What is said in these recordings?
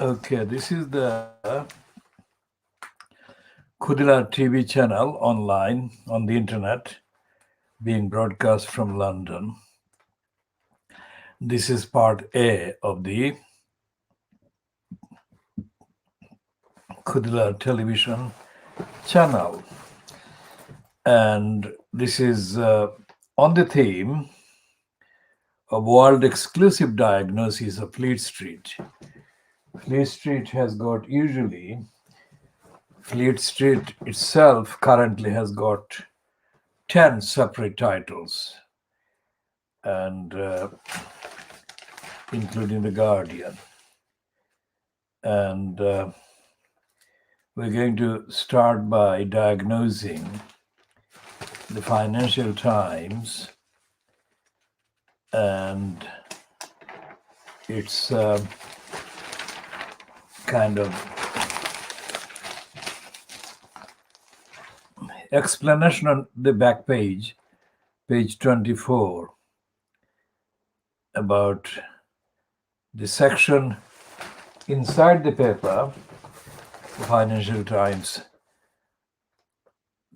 Okay, this is the KhoodeelaarTV Channel online on the internet, being broadcast from London. This is part A of the Khoodeelaar Television Channel. And this is on the theme of world exclusive diagnosis of Fleet Street. Fleet Street has got Fleet Street itself currently has got 10 separate titles, and including The Guardian. And we're going to start by diagnosing the Financial Times and its kind of explanation on the back page, page 24, about the section inside the paper, the Financial Times,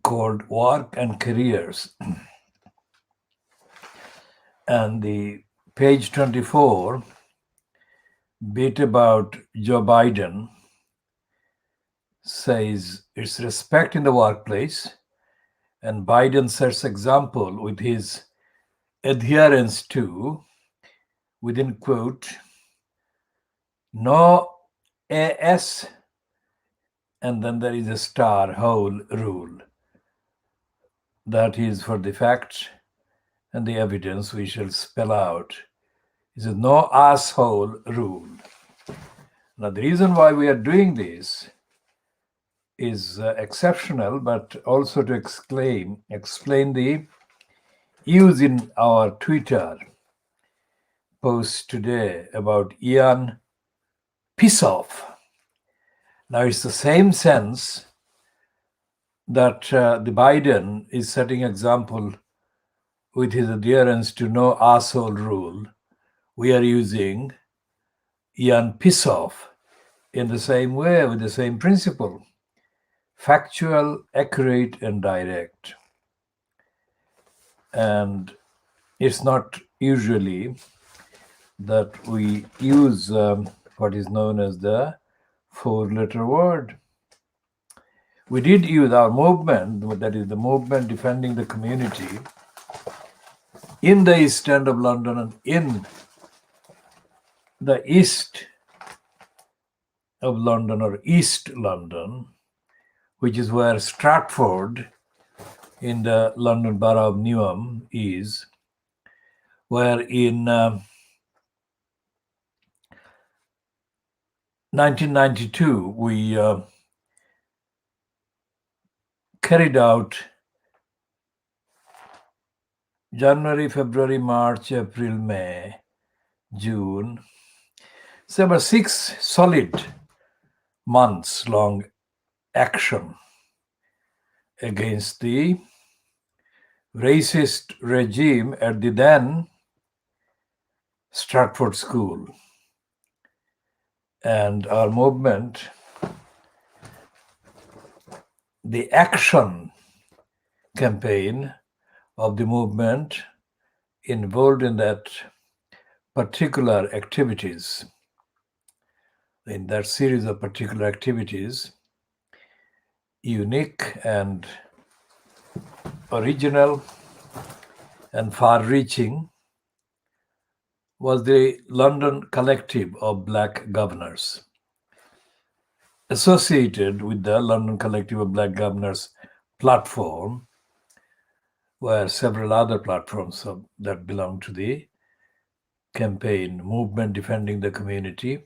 called Work and Careers. And the page 24 bit about Joe Biden says it's respect in the workplace, and Biden sets example with his adherence to, within quote, no AS, and then there is a star hole rule. That is for the fact and the evidence we shall spell out. It says no asshole rule. Now the reason why we are doing this is exceptional, but also to explain the use in our Twitter post today about Ian piss off. Now it's the same sense that the Biden is setting example with his adherence to no asshole rule. We are using Ian piss off in the same way, with the same principle. Factual, accurate, and direct. And it's not usually that we use what is known as the four-letter word. We did use our movement, that is the movement defending the community, in the East End of London and in the East of London, or East London, which is where Stratford in the London Borough of Newham is, where in 1992 we carried out January, February, March, April, May, June, so about 6 solid months long action against the racist regime at the then Stratford School. And our movement, the action campaign of the movement involved in that particular activities, in that series of particular activities, unique and original and far-reaching, was the London Collective of Black Governors. Associated with the London Collective of Black Governors platform were several other platforms that belong to the campaign: Movement Defending the Community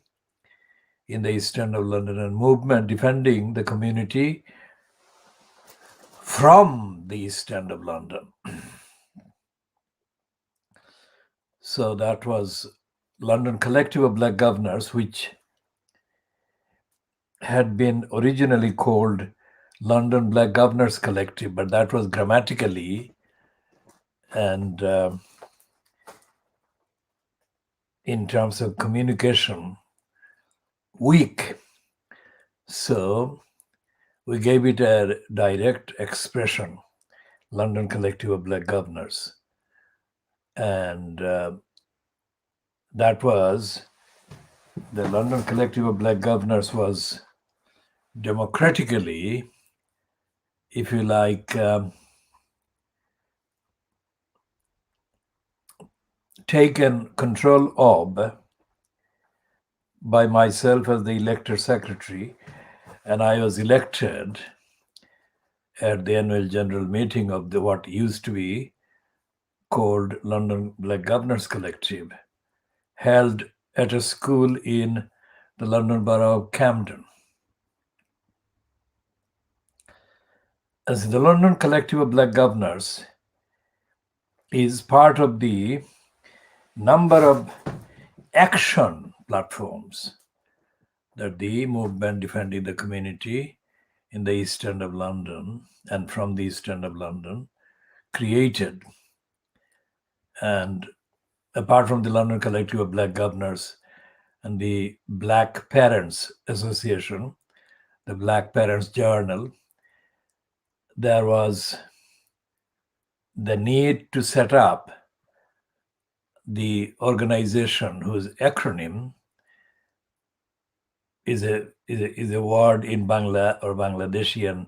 in the East End of London, and Movement Defending the Community from the East End of London. So that was London Collective of Black Governors, which had been originally called London Black Governors Collective, but that was grammatically and in terms of communication weak. So we gave it a direct expression, London Collective of Black Governors. And that was, the London Collective of Black Governors was democratically, if you like, taken control of by myself as the elected secretary, and I was elected at the annual general meeting of the what used to be called London Black Governors Collective, held at a school in the London Borough of Camden. As the London Collective of Black Governors is part of the number of action platforms that the movement defending the community in the East End of London and from the East End of London created. And apart from the London Collective of Black Governors and the Black Parents Association, the Black Parents Journal, there was the need to set up the organization whose acronym is a word in Bangla or Bangladeshian,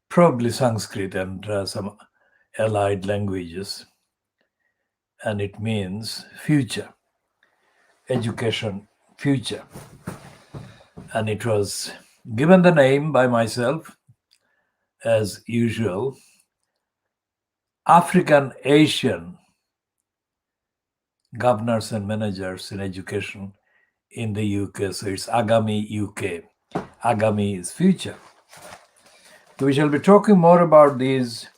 probably Sanskrit and some allied languages, and it means future, education, future. And it was given the name by myself, as usual, African Asian Governors and Managers in Education in the UK. So it's Agami UK. Agami is future. So we shall be talking more about these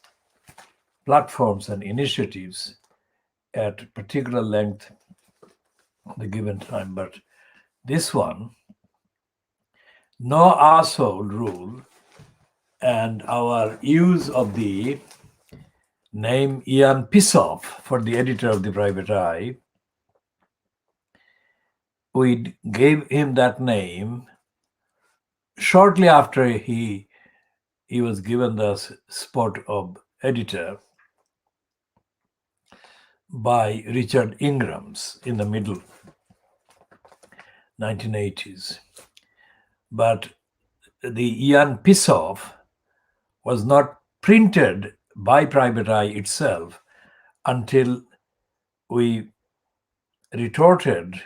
platforms and initiatives at particular length at the given time. But this one, no arsehole rule, and our use of the name Ian Pissoff for the editor of the Private Eye, we gave him that name shortly after he was given the spot of editor by Richard Ingrams in the middle 1980s. But the Ian Pissoff was not printed by Private Eye itself until we retorted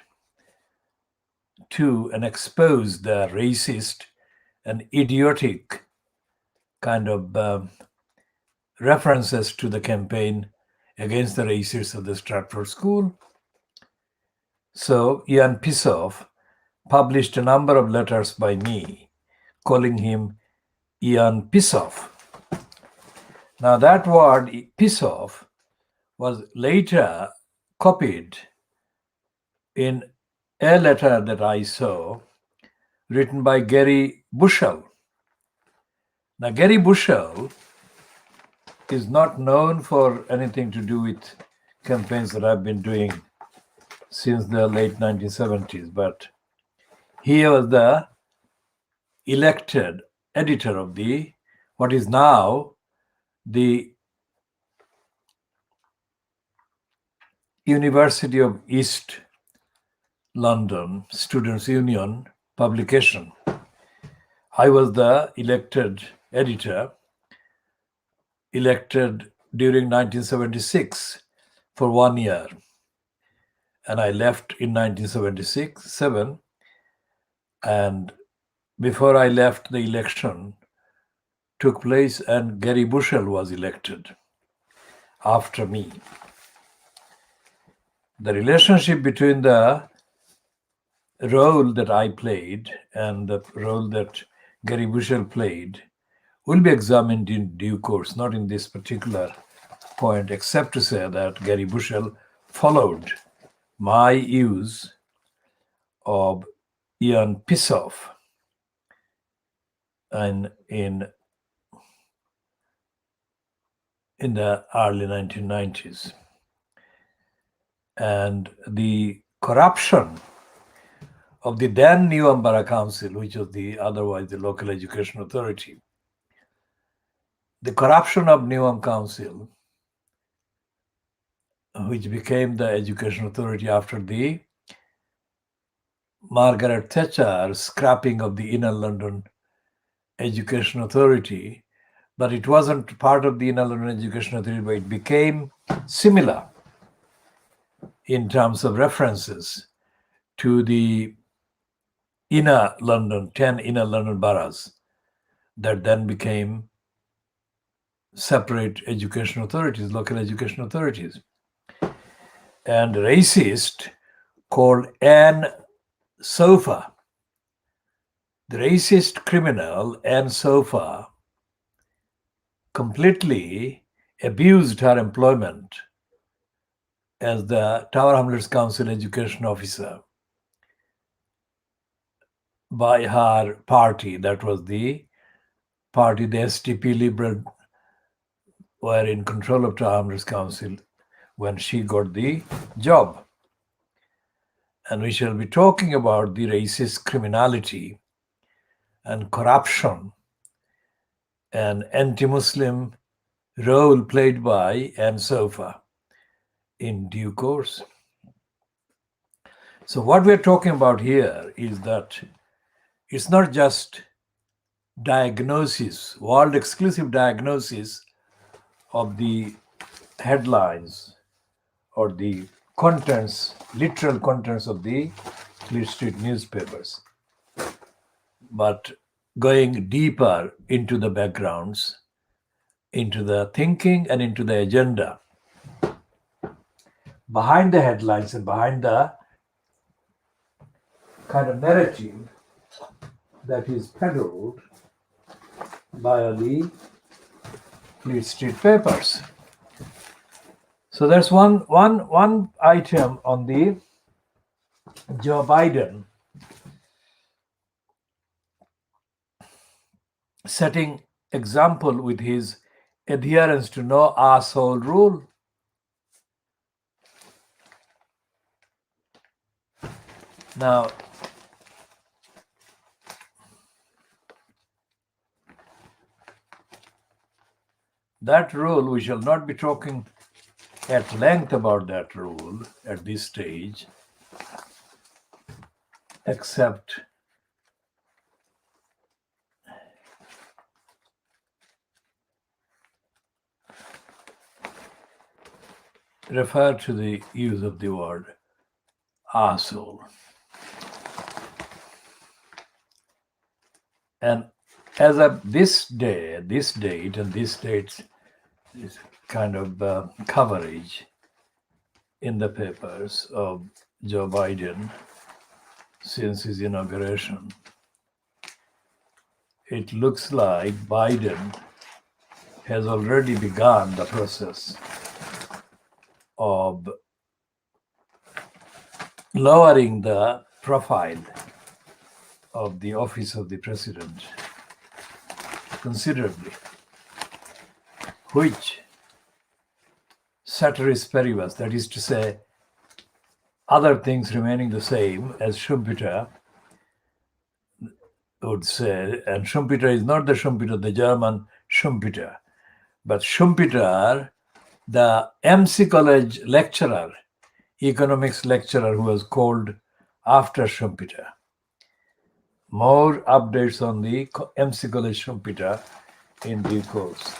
to and exposed the racist and idiotic kind of references to the campaign against the racists of the Stratford School. So Ian Pissoff published a number of letters by me calling him Ian Pissoff. Now that word Pissoff was later copied in a letter that I saw written by Gary Bushell. Now Gary Bushell is not known for anything to do with campaigns that I've been doing since the late 1970s, but he was the elected editor of the what is now the University of East London Students' Union publication. I was the elected editor, elected during 1976 for 1 year. And I left in 1976-7. And before I left, the election took place and Gary Bushell was elected after me. The relationship between the role that I played and the role that Gary Bushell played will be examined in due course, not in this particular point, except to say that Gary Bushell followed my use of Ian Pissoff in the early 1990s. And the corruption of the then New Borough Council, which was otherwise the local education authority. The corruption of New Council, which became the education authority after the Margaret Thatcher scrapping of the Inner London Education Authority, but it wasn't part of the Inner London Education Authority, but it became similar in terms of references to the Inner London, 10 Inner London boroughs that then became separate education authorities, local education authorities. And racist called Anne Sofa, the racist criminal Anne Sofa, completely abused her employment as the Tower Hamlets Council education officer by her party. That was the party, the STP Liberal were in control of Tower Hamlets Council when she got the job. And we shall be talking about the racist criminality and corruption and anti-Muslim role played by Anne Sofa in due course. So what we're talking about here is that it's not just diagnosis, world exclusive diagnosis of the headlines or the contents, literal contents of the Fleet Street newspapers, but going deeper into the backgrounds, into the thinking and into the agenda behind the headlines and behind the kind of narrative that is peddled by the Fleet Street papers. So there's one item on the Joe Biden setting example with his adherence to no asshole rule. Now, that rule, we shall not be talking at length about that rule at this stage, except refer to the use of the word arsehole. And as of this date and this date's kind of coverage in the papers of Joe Biden since his inauguration, it looks like Biden has already begun the process of lowering the profile of the office of the president considerably, which ceteris paribus, that is to say, other things remaining the same, as Schumpeter would say, and Schumpeter is not the Schumpeter, the German Schumpeter, but Schumpeter, the MC College lecturer, economics lecturer who was called after Schumpeter. More updates on the MC College Schumpeter in due course.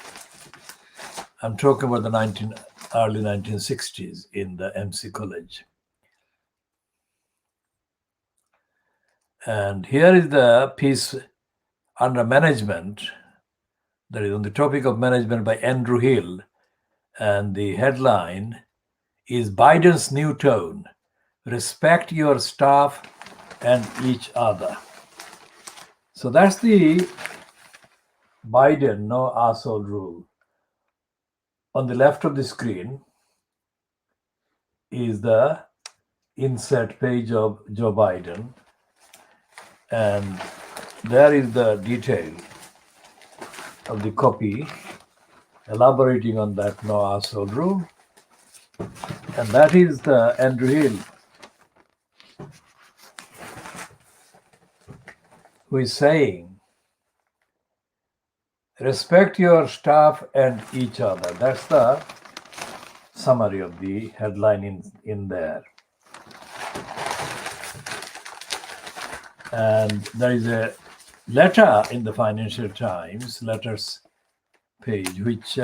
I'm talking about the early 1960s in the MC College. And here is the piece under management that is on the topic of management by Andrew Hill. And the headline is Biden's new tone, respect your staff and each other. So that's the Biden no asshole rule. On the left of the screen is the insert page of Joe Biden. And there is the detail of the copy elaborating on that no asshole rule. And that is the Andrew Hill who is saying, respect your staff and each other. That's the summary of the headline in there. And there is a letter in the Financial Times, letters page, which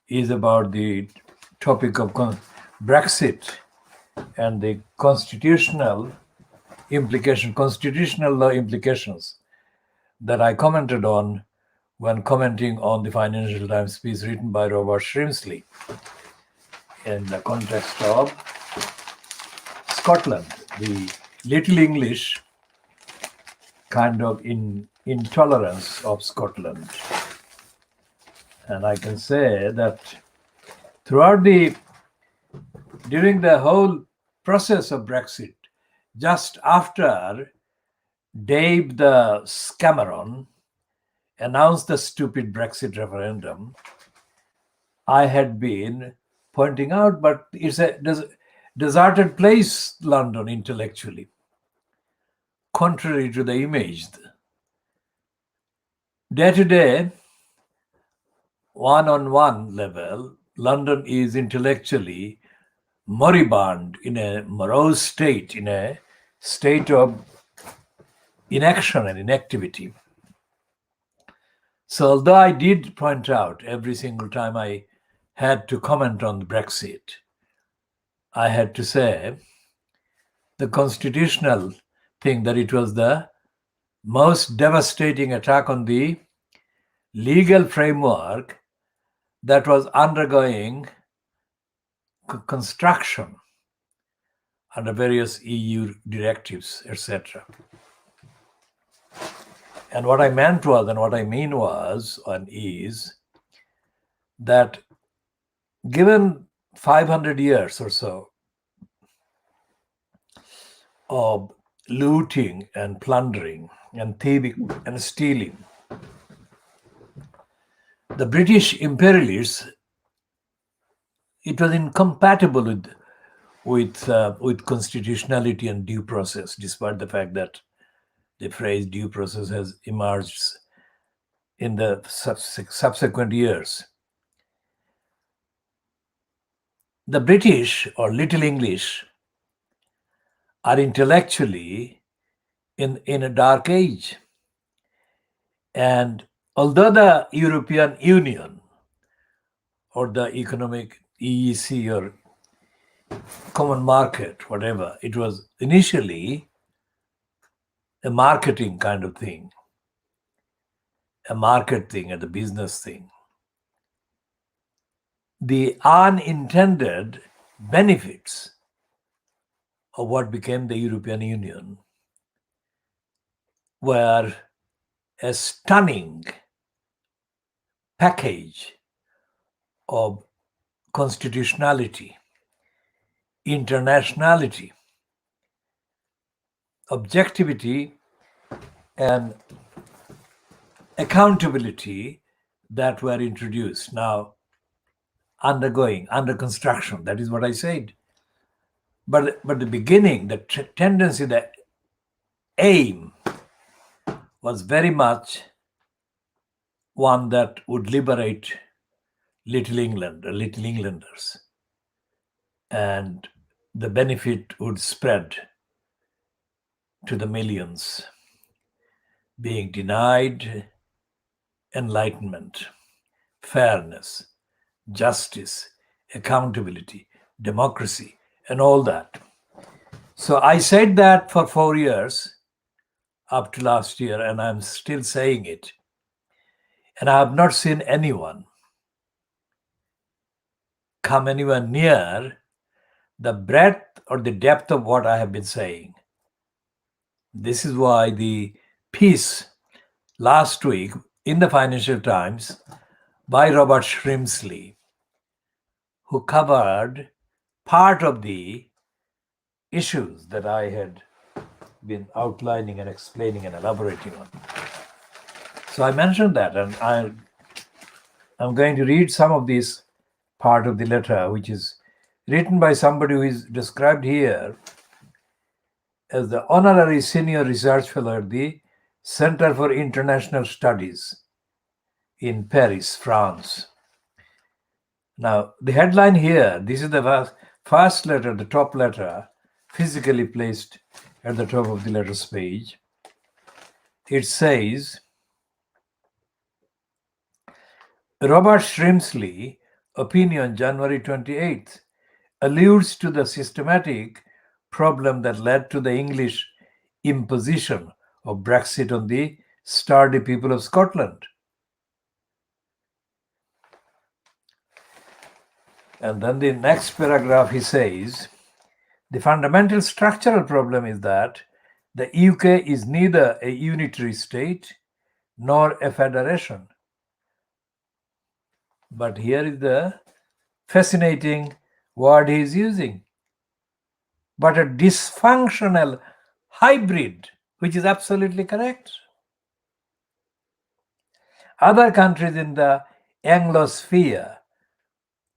is about the topic of Brexit and the constitutional law implications that I commented on when commenting on the Financial Times piece written by Robert Shrimsley in the context of Scotland, the Little English kind of intolerance of Scotland. And I can say that during the whole process of Brexit, just after Dave the Cameron announced the stupid Brexit referendum, I had been pointing out, but it's a deserted place, London, intellectually, contrary to the image. Day to day, one-on-one level, London is intellectually moribund, in a morose state, in a state of inaction and inactivity. So although I did point out every single time I had to comment on Brexit, I had to say the constitutional thing, that it was the most devastating attack on the legal framework that was undergoing construction under various EU directives, etc. And what I meant was, and what I mean was, and is, that given 500 years or so of looting and plundering and thieving and stealing, the British imperialists, it was incompatible with constitutionality and due process, despite the fact that the phrase due process has emerged in the subsequent years. The British, or Little English, are intellectually in a dark age. And although the European Union, or the economic EEC, or common market, whatever, it was initially a marketing kind of thing, a market thing and a business thing. The unintended benefits of what became the European Union were a stunning package of constitutionality, internationality, objectivity, and accountability that were introduced, now under construction. That is what I said. But the beginning, the tendency, the aim was very much one that would liberate Little England, or Little Englanders, and the benefit would spread to the millions, being denied enlightenment, fairness, justice, accountability, democracy, and all that. So I said that for 4 years up to last year, and I'm still saying it. And I have not seen anyone come anywhere near the breadth or the depth of what I have been saying. This is why the piece last week in the Financial Times by Robert Shrimsley, who covered part of the issues that I had been outlining and explaining and elaborating on. So I mentioned that, and I'm going to read some of this part of the letter, which is written by somebody who is described here as the honorary senior research fellow at the Center for International Studies in Paris, France. Now, the headline here, this is the first letter, the top letter, physically placed at the top of the letters page. It says, Robert Shrimsley, opinion January 28th, alludes to the systematic problem that led to the English imposition of Brexit on the sturdy people of Scotland. And then the next paragraph he says, the fundamental structural problem is that the UK is neither a unitary state nor a federation. But here is the fascinating word he is using. But a dysfunctional hybrid, which is absolutely correct. Other countries in the Anglosphere,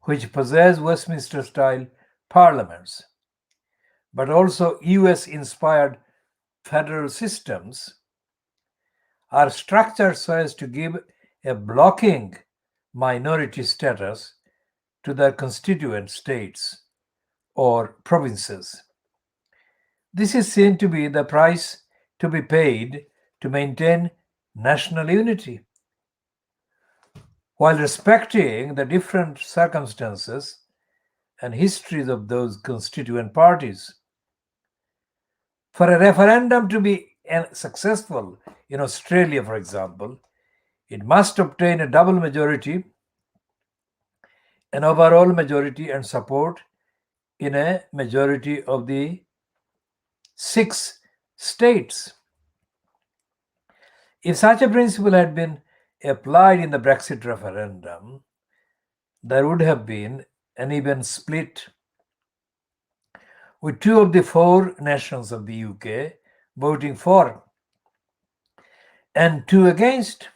which possess Westminster-style parliaments, but also US-inspired federal systems, are structured so as to give a blocking minority status to their constituent states or provinces. This is seen to be the price to be paid to maintain national unity, while respecting the different circumstances and histories of those constituent parties. For a referendum to be successful in Australia, for example, it must obtain a double majority, an overall majority, and support in a majority of the 6 states. If such a principle had been applied in the Brexit referendum, there would have been an even split, with 2 of the 4 nations of the UK voting for and 2 against.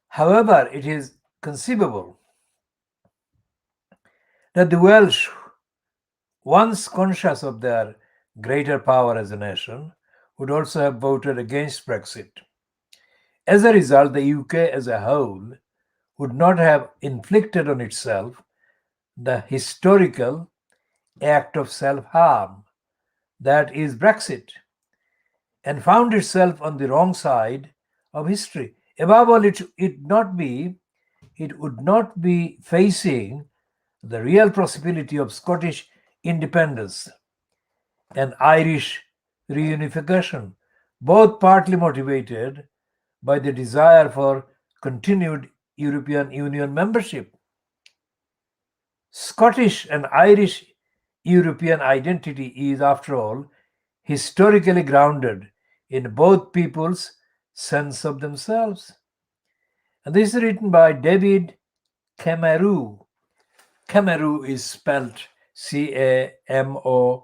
However, it is conceivable that the Welsh, once conscious of their greater power as a nation, would also have voted against Brexit. As a result, the UK as a whole would not have inflicted on itself the historical act of self-harm that is Brexit, and found itself on the wrong side of history. Above all, it would not be facing the real possibility of Scottish independence and Irish reunification, both partly motivated by the desire for continued European Union membership. Scottish and Irish European identity is, after all, historically grounded in both people's sense of themselves. And this is written by David Cameroux. Cameroux is spelled Camoroux.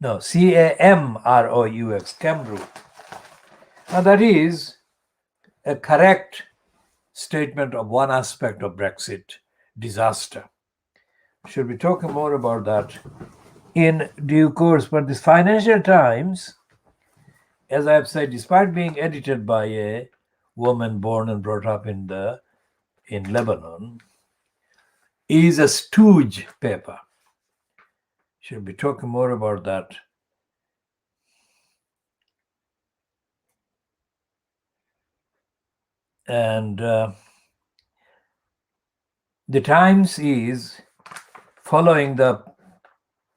No, Camroux, Cameroux. Now that is a correct statement of one aspect of Brexit disaster. Should be talking more about that in due course. But this Financial Times, as I have said, despite being edited by a woman born and brought up in Lebanon, is a stooge paper. Should be talking more about that. And the Times is following the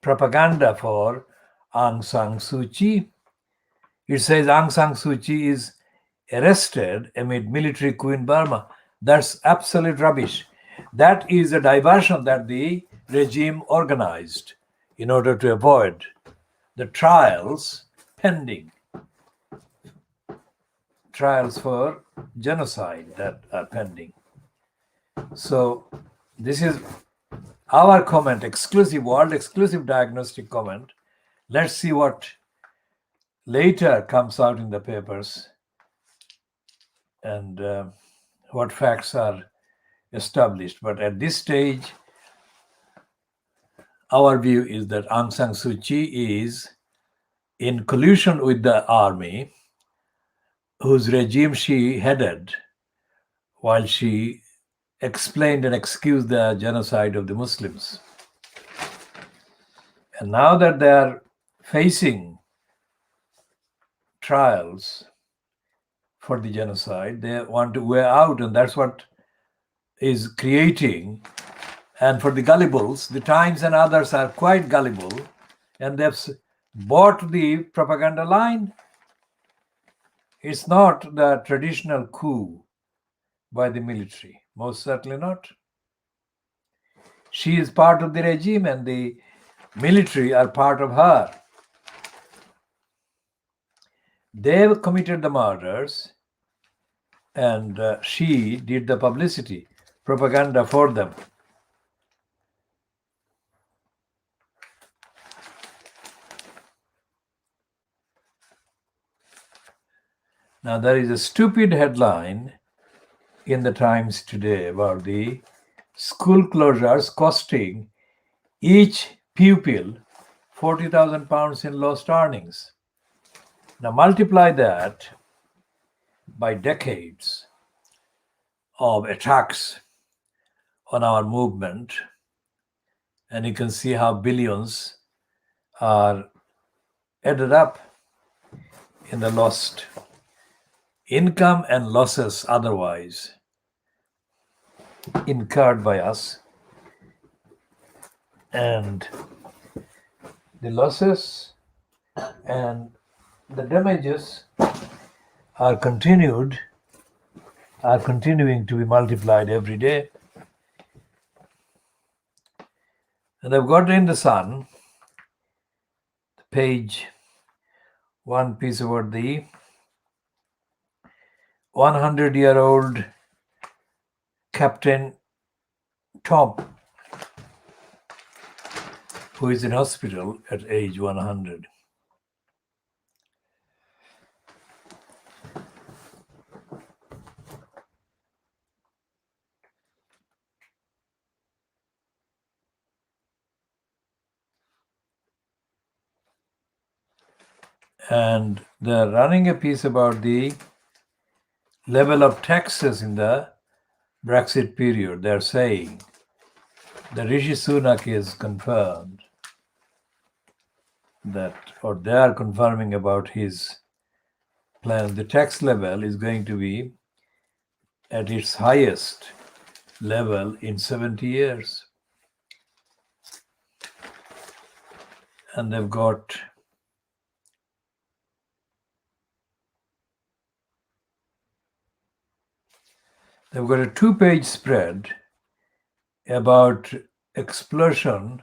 propaganda for Aung San Suu Kyi. It says Aung San Suu Kyi is arrested amid military coup in Burma. That's absolute rubbish. That is a diversion that the regime organized in order to avoid the trials pending, trials for genocide that are pending. So this is our comment, exclusive, world exclusive diagnostic comment. Let's see what later comes out in the papers and what facts are established. But at this stage, our view is that Aung San Suu Kyi is in collusion with the army, whose regime she headed, while she explained and excused the genocide of the Muslims. And now that they are facing trials for the genocide, they want to wear out, and that's what is creating. And for the gullibles, the Times and others are quite gullible, and they've bought the propaganda line. It's not the traditional coup by the military, most certainly not. She is part of the regime, and the military are part of her. They've committed the murders, and she did the publicity, propaganda for them. Now, there is a stupid headline in the Times today about the school closures costing each pupil £40,000 in lost earnings. Now, multiply that by decades of attacks on our movement, and you can see how billions are added up in the lost income and losses otherwise incurred by us. And the losses and the damages are continuing to be multiplied every day. And I've got in the Sun, page one piece about the 100-year-old Captain Tom, who is in hospital at age 100. And they're running a piece about the level of taxes in the Brexit period. They're saying that Rishi Sunak is confirmed that, or they are confirming about his plans. The tax level is going to be at its highest level in 70 years. And they've got a 2-page spread about explosion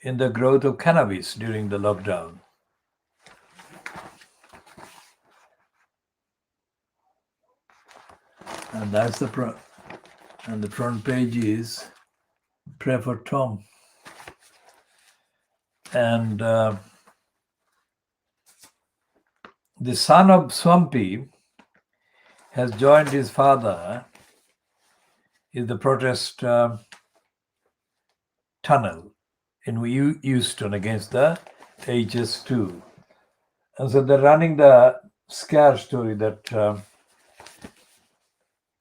in the growth of cannabis during the lockdown. And that's the front page is Pray for Tom. And the son of Swampy has joined his father in the protest tunnel in Euston against the HS2. And so they're running the scare story that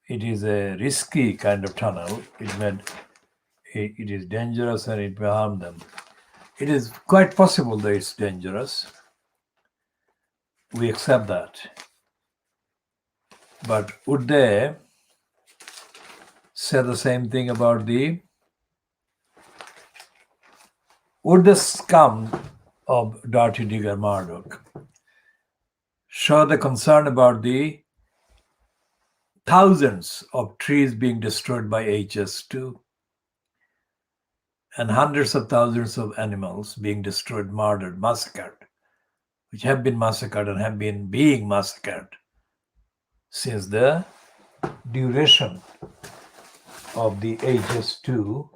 it is a risky kind of tunnel. It is dangerous and it may harm them. It is quite possible that it's dangerous. We accept that. But would they say the same thing about would the scum of Dirty Digger Murdoch show the concern about the thousands of trees being destroyed by HS2 and hundreds of thousands of animals being destroyed, murdered, massacred, which have been massacred and have been being massacred since the duration of the HS2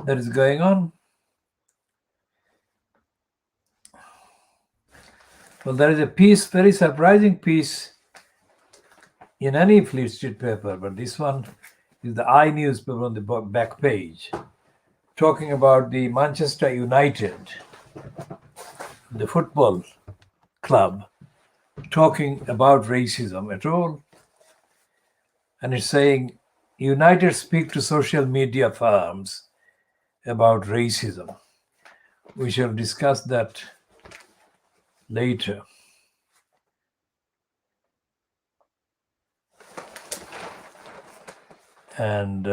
that is going on? Well, there is a piece, very surprising piece in any Fleet Street paper, but this one is the I newspaper on the back page, talking about the Manchester United, the football club, talking about racism at all. And it's saying United speak to social media firms about racism. We shall discuss that later. And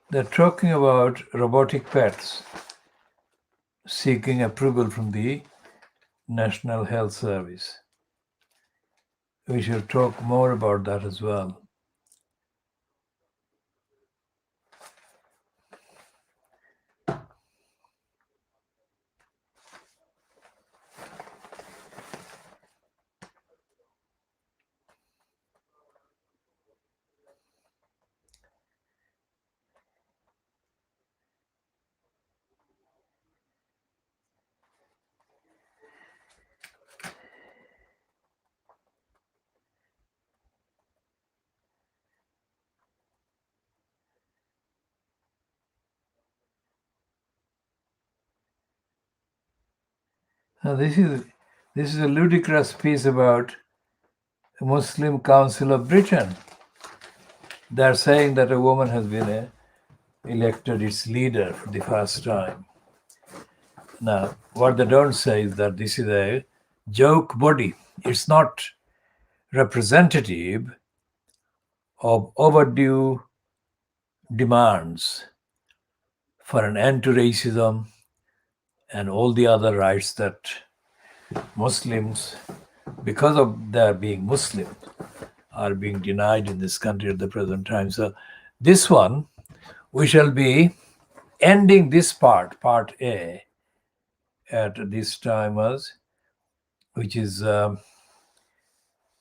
they're talking about robotic pets seeking approval from the National Health Service. We shall talk more about that as well. Now this is a ludicrous piece about the Muslim Council of Britain. They're saying that a woman has been elected its leader for the first time. Now, what they don't say is that this is a joke body. It's not representative of overdue demands for an end to racism and all the other rights that Muslims, because of their being Muslim, are being denied in this country at the present time. So this one, we shall be ending this part A, at this time, which is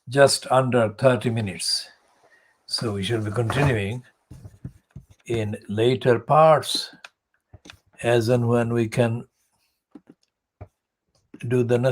just under 30 minutes. So we shall be continuing in later parts as and when we can do the necessary